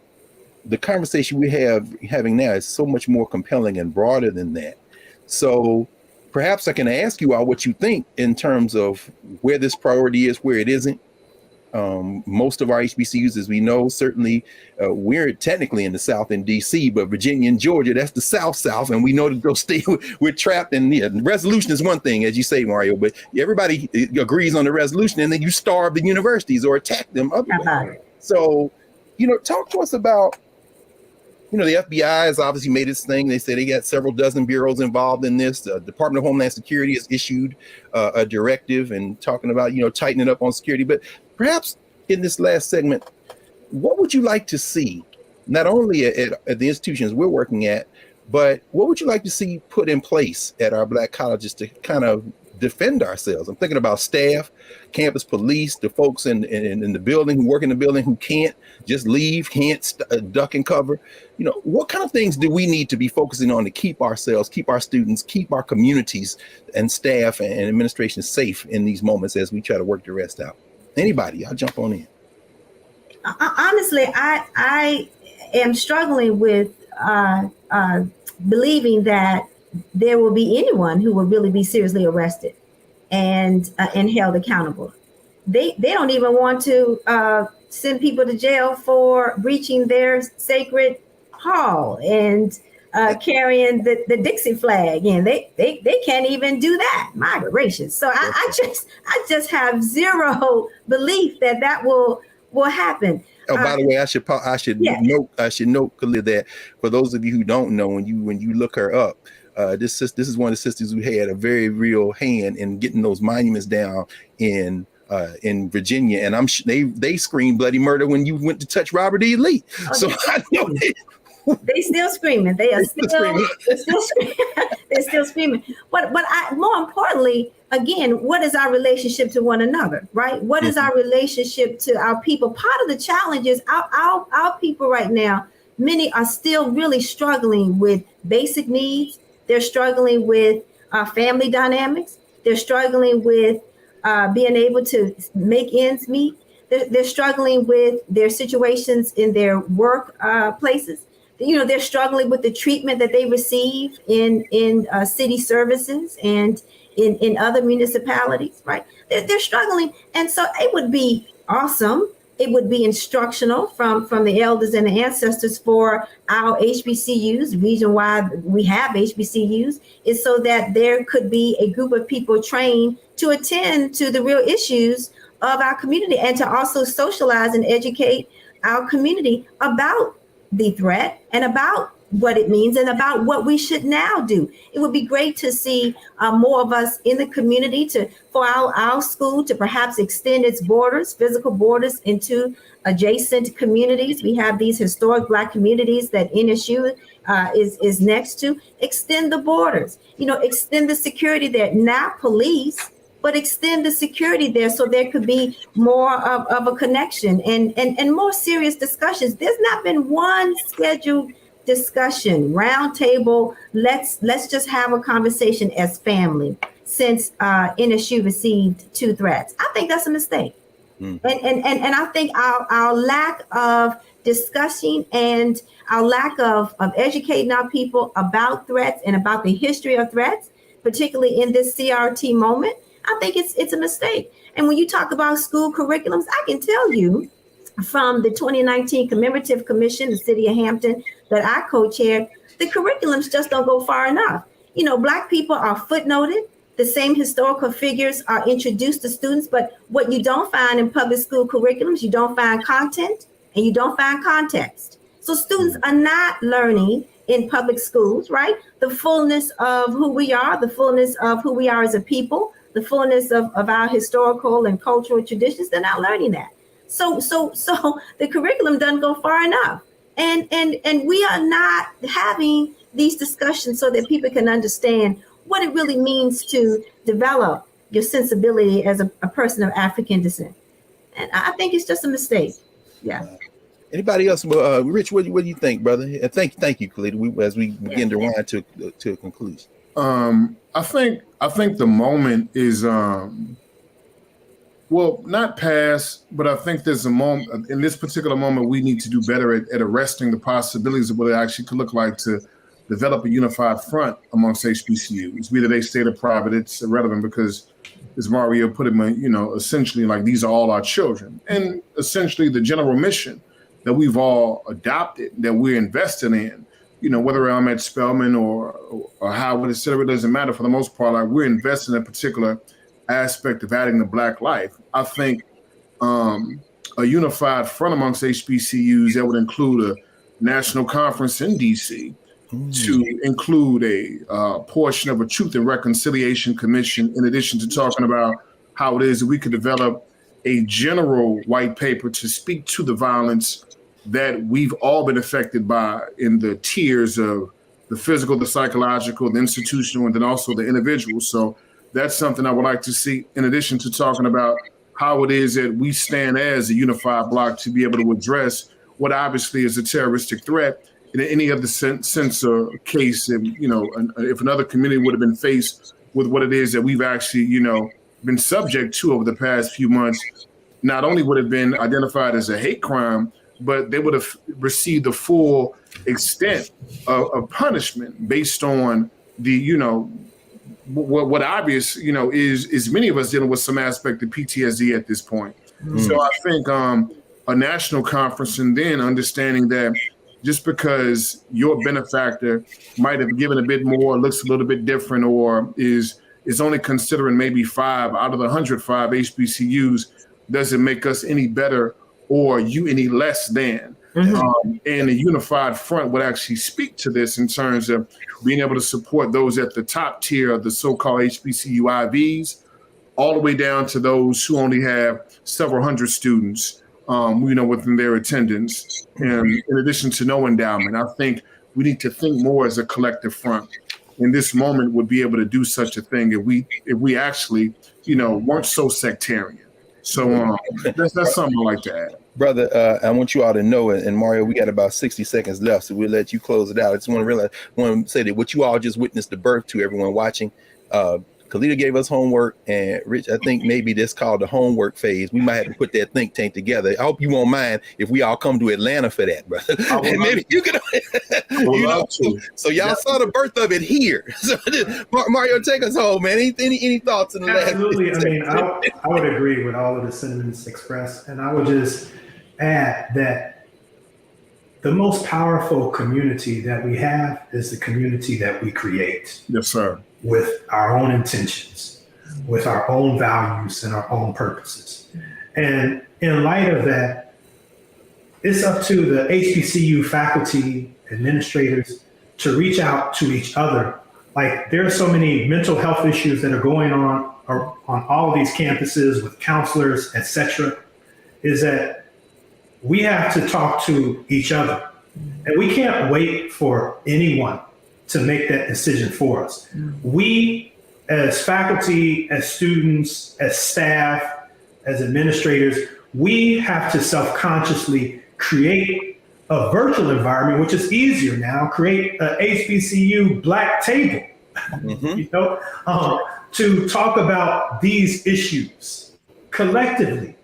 the conversation we're having now is so much more compelling and broader than that. So perhaps I can ask you all what you think in terms of where this priority is, where it isn't. Most of our HBCUs, as we know, certainly we're technically in the South in DC, but Virginia and Georgia, that's the South, and we know that they'll stay, we're trapped in the resolution is one thing, as you say, Mario, but everybody agrees on the resolution, and then you starve the universities or attack them otherwise. So, talk to us about, the FBI has obviously made its thing. They say they got several dozen bureaus involved in this. The Department of Homeland Security has issued a directive and talking about, tightening up on security. But perhaps in this last segment, what would you like to see, not only at the institutions we're working at, but what would you like to see put in place at our Black colleges to kind of defend ourselves? I'm thinking about staff, campus police, the folks in the building who work in the building who can't just leave, can't duck and cover. What kind of things do we need to be focusing on to keep ourselves, keep our students, keep our communities and staff and administration safe in these moments as we try to work the rest out? Anybody, I'll jump on in. Honestly, I am struggling with believing that there will be anyone who will really be seriously arrested and held accountable. They don't even want to send people to jail for breaching their sacred hall and carrying the Dixie flag, and they can't even do that. My gracious! So I just have zero belief that will happen. Oh, by the way, I should note, Khalid, that for those of you who don't know, when you look her up, this is one of the sisters who had a very real hand in getting those monuments down in Virginia, and they screamed bloody murder when you went to touch Robert E. Lee. Oh, so I know they still screaming. They are still screaming. They're still screaming. But more importantly, again, what is our relationship to one another, right? What is our relationship to our people? Part of the challenge is our people right now, many are still really struggling with basic needs. They're struggling with family dynamics. They're struggling with being able to make ends meet. They're struggling with their situations in their work places. They're struggling with the treatment that they receive in city services and in other municipalities, right? They're struggling. And so it would be awesome. It would be instructional from the elders and the ancestors for our HBCUs. The reason why we have HBCUs is so that there could be a group of people trained to attend to the real issues of our community and to also socialize and educate our community about the threat and about what it means and about what we should now do. It would be great to see more of us in the community for our school to perhaps extend its borders, physical borders, into adjacent communities. We have these historic Black communities that NSU is next to. Extend the borders, extend the security there, not police, but extend the security there so there could be more of a connection and more serious discussions. There's not been one scheduled discussion, roundtable, let's just have a conversation as family since NSU received 2 threats. I think that's a mistake. And I think our lack of discussing and our lack of educating our people about threats and about the history of threats, particularly in this CRT moment, I think it's a mistake. And when you talk about school curriculums, I can tell you from the 2019 Commemorative Commission, the City of Hampton, that I co-chaired, the curriculums just don't go far enough. Black people are footnoted. The same historical figures are introduced to students, but what you don't find in public school curriculums, you don't find content and you don't find context. So students are not learning in public schools, right? The fullness of who we are, the fullness of who we are as a people, the fullness of our historical and cultural traditions. They're not learning that. So the curriculum doesn't go far enough. And we are not having these discussions so that people can understand what it really means to develop your sensibility as a person of African descent. And I think it's just a mistake. Yeah. Anybody else? Rich, what do you think, brother? And thank you, Khalid. As we begin to run to a conclusion. I think the moment is not past, but I think there's a moment in this particular moment we need to do better at arresting the possibilities of what it actually could look like to develop a unified front amongst HBCUs, whether they state or private. It's irrelevant because, as Mario put it, essentially like these are all our children, and essentially the general mission that we've all adopted, that we're invested in. Whether I'm at Spelman or Howard, et cetera, it doesn't matter. For the most part, like we're invested in a particular aspect of adding the Black life. I think a unified front amongst HBCUs that would include a national conference in DC, to include a portion of a Truth and Reconciliation Commission, in addition to talking about how it is that we could develop a general white paper to speak to the violence that we've all been affected by in the tiers of the physical, the psychological, the institutional, and then also the individual. So that's something I would like to see, in addition to talking about how it is that we stand as a unified bloc to be able to address what obviously is a terroristic threat in any other sense or case. If another community would have been faced with what it is that we've actually, been subject to over the past few months, not only would it have been identified as a hate crime, but they would have received the full extent of punishment based on the, what obvious, is many of us dealing with some aspect of PTSD at this point. So I think a national conference, and then understanding that just because your benefactor might have given a bit more, looks a little bit different, or is only considering maybe 5 out of the 105 HBCUs, doesn't make us any better or you any less than. And a unified front would actually speak to this in terms of being able to support those at the top tier of the so-called HBCU IVs, all the way down to those who only have several hundred students, within their attendance. And in addition to no endowment, I think we need to think more as a collective front. In this moment, would be able to do such a thing if we actually, weren't so sectarian. So that's something I'd like to add. Brother, I want you all to know, and Mario, we got about 60 seconds left, so we'll let you close it out. I just want to say that what you all just witnessed the birth to, everyone watching. Khalida gave us homework, and Rich, I think maybe this called the homework phase. We might have to put that think tank together. I hope you won't mind if we all come to Atlanta for that, brother. And maybe you can. So y'all saw the birth of it here. So Mario, take us home, man. Any thoughts in the last? Absolutely. I mean, I would agree with all of the sentiments expressed, and I would just add that the most powerful community that we have is the community that we create. Yes, sir. With our own intentions, with our own values and our own purposes. And in light of that, it's up to the HBCU faculty administrators to reach out to each other. Like there are so many mental health issues that are going on all of these campuses with counselors, etc. Is that we have to talk to each other, and we can't wait for anyone to make that decision for us. We, as faculty, as students, as staff, as administrators, we have to self-consciously create a virtual environment, which is easier now, create a HBCU Black table, to talk about these issues collectively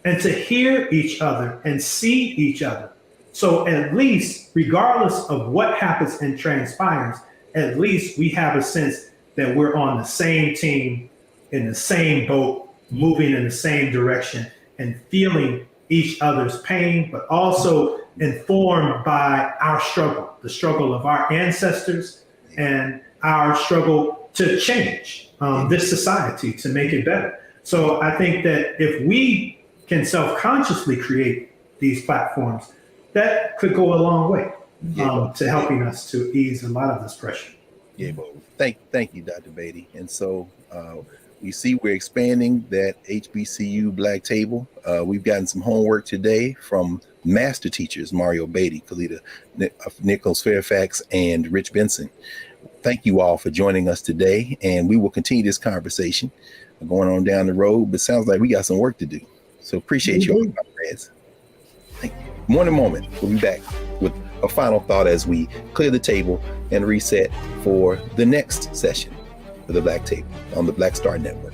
and to hear each other and see each other. So at least, regardless of what happens and transpires, at least we have a sense that we're on the same team, in the same boat, moving in the same direction and feeling each other's pain, but also informed by our struggle, the struggle of our ancestors and our struggle to change this society to make it better. So I think that if we can self-consciously create these platforms, that could go a long way to helping us to ease a lot of this pressure. Yeah, well, thank you, Dr. Beatty. And so we see we're expanding that HBCU Black table. We've gotten some homework today from master teachers, Mario Beatty, Kalita Nichols Fairfax, and Rich Benson. Thank you all for joining us today, and we will continue this conversation going on down the road, but sounds like we got some work to do. So appreciate you all, comrades. Thank you. More in a moment, we'll be back with a final thought as we clear the table and reset for the next session for the Black Table on the Black Star Network.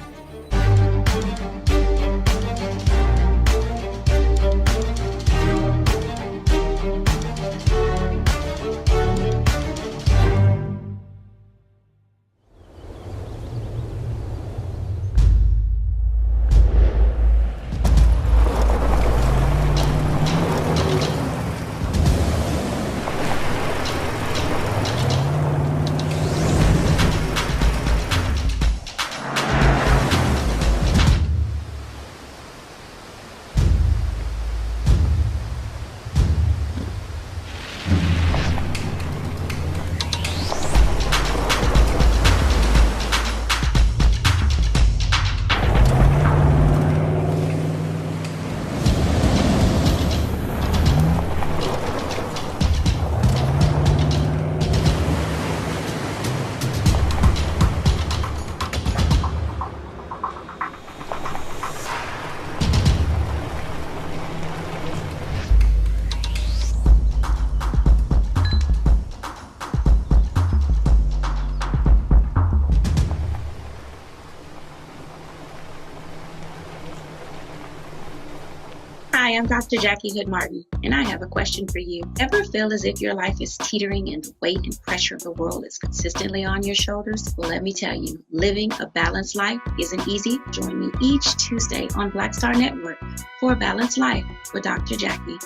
Hi, I'm Dr. Jackie Hood Martin, and I have a question for you. Ever feel as if your life is teetering and the weight and pressure of the world is consistently on your shoulders? Well, let me tell you, living a balanced life isn't easy. Join me each Tuesday on Black Star Network for A Balanced Life with Dr. Jackie.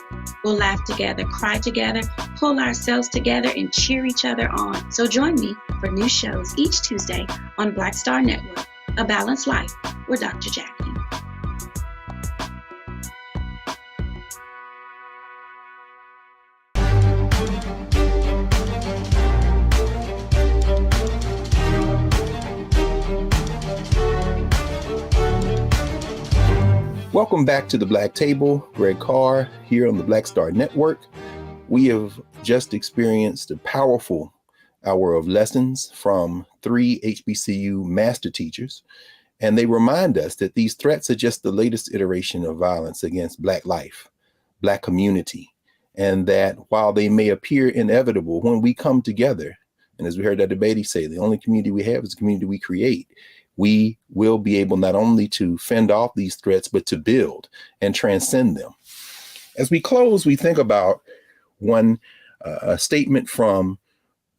We'll laugh together, cry together, pull ourselves together, and cheer each other on. So join me for new shows each Tuesday on Black Star Network, A Balanced Life with Dr. Jackie. Welcome back to the Black Table. Greg Carr here on the Black Star Network. We have just experienced a powerful hour of lessons from 3 HBCU master teachers, and they remind us that these threats are just the latest iteration of violence against Black life, Black community, and that while they may appear inevitable, when we come together, and as we heard Dr. Beatty say, the only community we have is the community we create, we will be able not only to fend off these threats, but to build and transcend them. As we close, we think about a statement from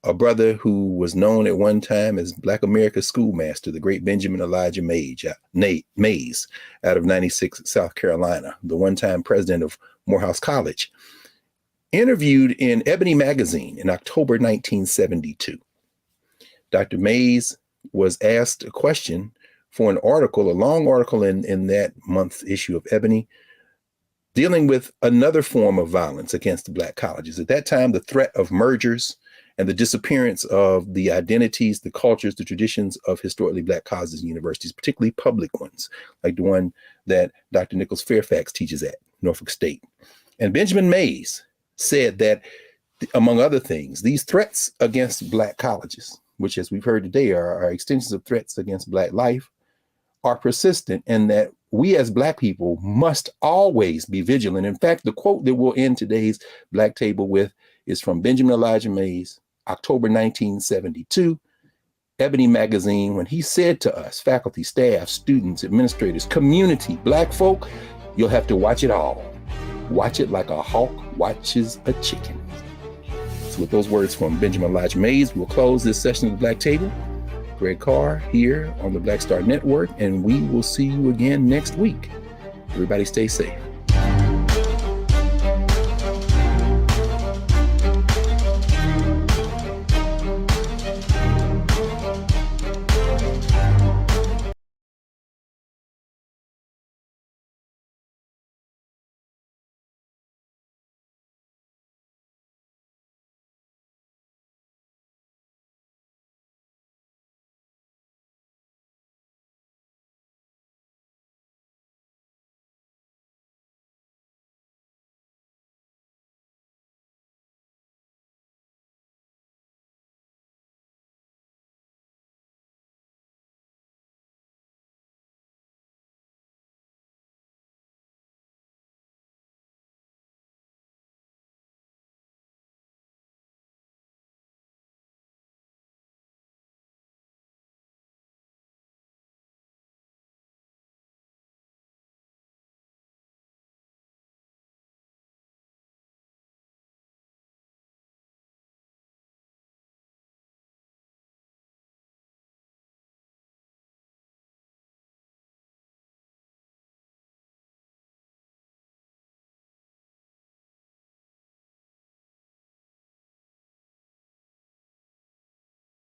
a brother who was known at one time as Black America's schoolmaster, the great Benjamin Elijah Mays, out of 96, South Carolina, the one-time president of Morehouse College, interviewed in Ebony magazine in October 1972. Dr. Mays was asked a question for an article, a long article in that month's issue of Ebony, dealing with another form of violence against the Black colleges. At that time, the threat of mergers and the disappearance of the identities, the cultures, the traditions of historically Black colleges and universities, particularly public ones, like the one that Dr. Nichols Fairfax teaches at, Norfolk State. And Benjamin Mays said that, among other things, these threats against Black colleges, which, as we've heard today, are extensions of threats against Black life, are persistent, and that we as Black people must always be vigilant. In fact, the quote that we'll end today's Black Table with is from Benjamin Elijah Mays, October 1972, Ebony Magazine, when he said to us, faculty, staff, students, administrators, community, Black folk, you'll have to watch it all. Watch it like a hawk watches a chicken. So with those words from Benjamin Elijah Mays, we'll close this session of the Black Table. Greg Carr here on the Black Star Network, and we will see you again next week. Everybody stay safe.